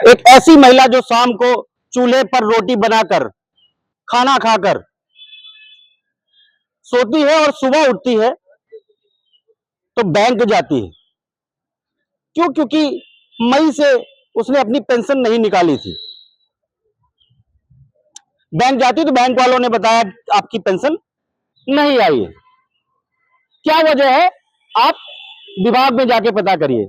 एक ऐसी महिला जो शाम को चूल्हे पर रोटी बनाकर खाना खाकर सोती है और सुबह उठती है तो बैंक जाती है। क्यों? क्योंकि मई से उसने अपनी पेंशन नहीं निकाली थी। बैंक जाती तो बैंक वालों ने बताया आपकी पेंशन नहीं आई है। क्या वजह है? आप विभाग में जाके पता करिए।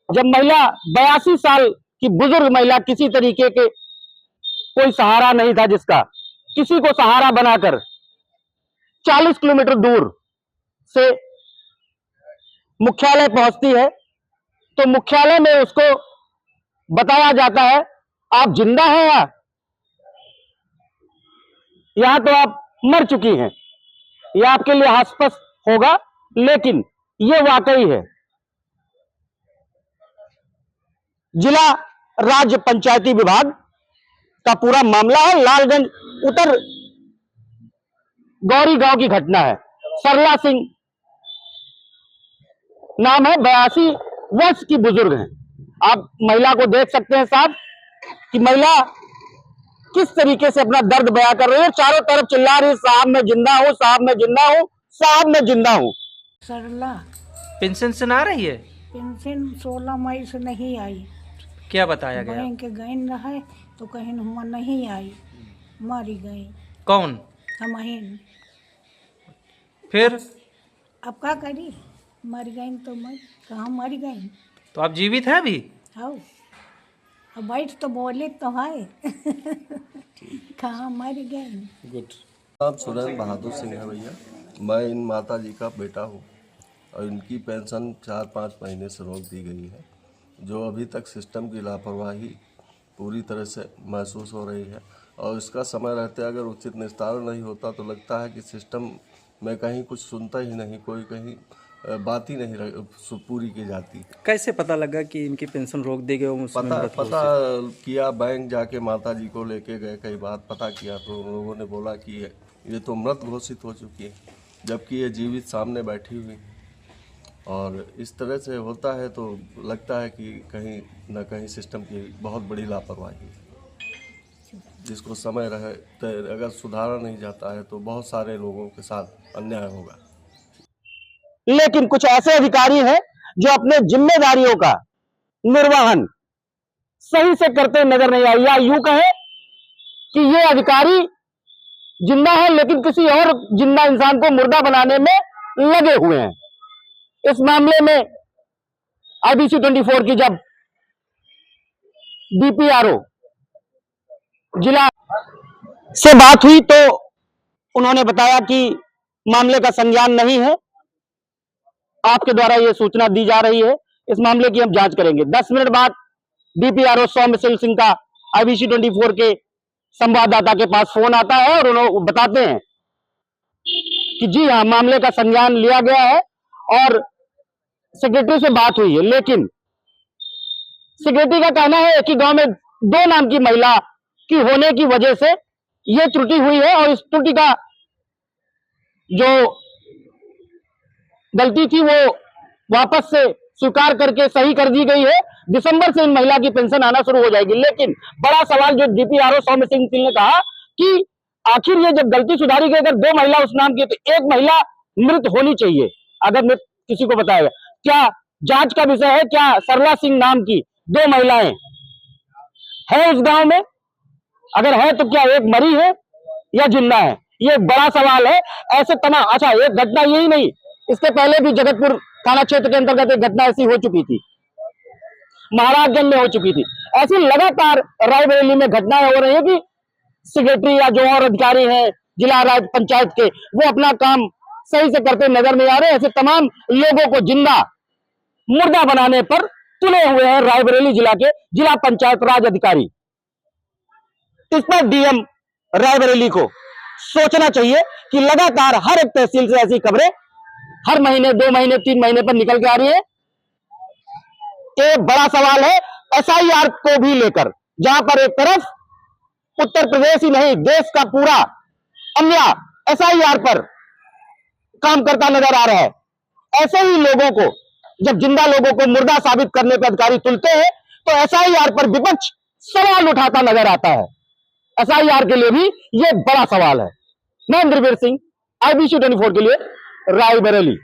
जब महिला 82 साल की बुजुर्ग महिला, किसी तरीके के कोई सहारा नहीं था, जिसका किसी को सहारा बनाकर 40 किलोमीटर दूर से मुख्यालय पहुंचती है, तो मुख्यालय में उसको बताया जाता है आप जिंदा हैं यहां तो आप मर चुकी हैं। यह आपके लिए हास्यास्पद होगा, लेकिन यह वाकई है। जिला राज्य पंचायती विभाग का पूरा मामला है। लालगंज उत्तर गौरी गांव की घटना है। सरला सिंह नाम है, 82 वर्ष की बुजुर्ग हैं। आप महिला को देख सकते हैं साहब कि महिला किस तरीके से अपना दर्द बयां कर रही है। चारों तरफ चिल्ला रही है साहब मैं जिंदा हूं, साहब मैं जिंदा हूं, साहब मैं जिंदा हूं। सरला पेंशन आ रही है? पेंशन 16 मई से नहीं आई। क्या बताया गया? बैंक गई रहे तो कहीं हुआ नहीं आई, मारी गई। कौन? हम फिर अब क्या करी, मर गई तो मैं कहाँ मर गई। तो आप जीवित हैं अभी? हाँ, अब बैठ तो बोले तो है कहाँ मर गई। गुड। नाम सुरेंद्र बहादुर सिंह है भैया। मैं इन माता जी का बेटा हूँ और इनकी पेंशन 4-5 महीने से रोक दी गई है, जो अभी तक सिस्टम की लापरवाही पूरी तरह से महसूस हो रही है। और इसका समय रहते अगर उचित निस्तारण नहीं होता तो लगता है कि सिस्टम में कहीं कुछ सुनता ही नहीं, कोई कहीं बात ही नहीं पूरी की जाती। कैसे पता लगा कि इनकी पेंशन रोक दी गई? पता किया, बैंक जाके माता जी को लेके गए, कई बार पता किया तो उन लोगों ने बोला कि ये तो मृत घोषित हो चुकी है, जबकि ये जीवित सामने बैठी हुई। और इस तरह से होता है तो लगता है कि कहीं न कहीं सिस्टम की बहुत बड़ी लापरवाही है, जिसको समय रहे तो अगर सुधारा नहीं जाता है तो बहुत सारे लोगों के साथ अन्याय होगा। लेकिन कुछ ऐसे अधिकारी हैं जो अपने जिम्मेदारियों का निर्वहन सही से करते नजर नहीं आए, या यूं कहें कि ये अधिकारी जिंदा है लेकिन किसी और जिंदा इंसान को मुर्दा बनाने में लगे हुए हैं। इस मामले में IBC 24 की जब DPRO जिला से बात हुई तो उन्होंने बताया कि मामले का संज्ञान नहीं है, आपके द्वारा यह सूचना दी जा रही है, इस मामले की हम जांच करेंगे। 10 मिनट बाद DPRO सौम्य सिंह का IBC 24 के संवाददाता के पास फोन आता है और उन्होंने बताते हैं कि जी हाँ, मामले का संज्ञान लिया गया है और सेक्रेटरी से बात हुई है। लेकिन सेक्रेटरी का कहना है कि गांव में 2 नाम की महिला की होने की वजह से यह त्रुटि हुई है और इस त्रुटि का जो गलती थी वो वापस से स्वीकार करके सही कर दी गई है। दिसंबर से इन महिला की पेंशन आना शुरू हो जाएगी। लेकिन बड़ा सवाल जो DPRO सौम्य सिंह ने कहा कि आखिर ये जब गलती सुधारी गई, अगर 2 महिला उस नाम की तो 1 महिला मृत होनी चाहिए। अगर मृत किसी को बताया क्या जांच का विषय है, क्या सरला सिंह नाम की 2 महिलाएं है उस गांव में? अगर है तो क्या एक मरी है या जिंदा है? ये बड़ा सवाल है। ऐसे तमाम, अच्छा एक घटना यही नहीं, इसके पहले भी जगतपुर थाना क्षेत्र के अंतर्गत एक घटना ऐसी हो चुकी थी, महाराजगंज में हो चुकी थी। ऐसी लगातार रायबरेली में घटनाएं हो रही है कि सेक्रेटरी या जो और अधिकारी हैं जिला राज्य पंचायत के, वो अपना काम सही से करते नजर नहीं आ रहे। ऐसे तमाम लोगों को जिंदा मुर्दा बनाने पर तुले हुए हैं रायबरेली जिला के जिला पंचायत राज अधिकारी। इस पर DM रायबरेली को सोचना चाहिए कि लगातार हर एक तहसील से ऐसी खबरें हर महीने, 2 महीने, 3 महीने पर निकल के आ रही है। एक बड़ा सवाल है SIR को भी लेकर, जहां पर एक तरफ उत्तर प्रदेश ही नहीं देश का पूरा अमला SIR पर काम करता नजर आ रहा है। ऐसे ही लोगों को जब जिंदा लोगों को मुर्दा साबित करने पर अधिकारी तुलते हैं तो SIR पर विपक्ष सवाल उठाता नजर आता है। एसआईआर के लिए भी ये बड़ा सवाल है। मैं इंद्रवीर सिंह, IBC 24 के लिए रायबरेली।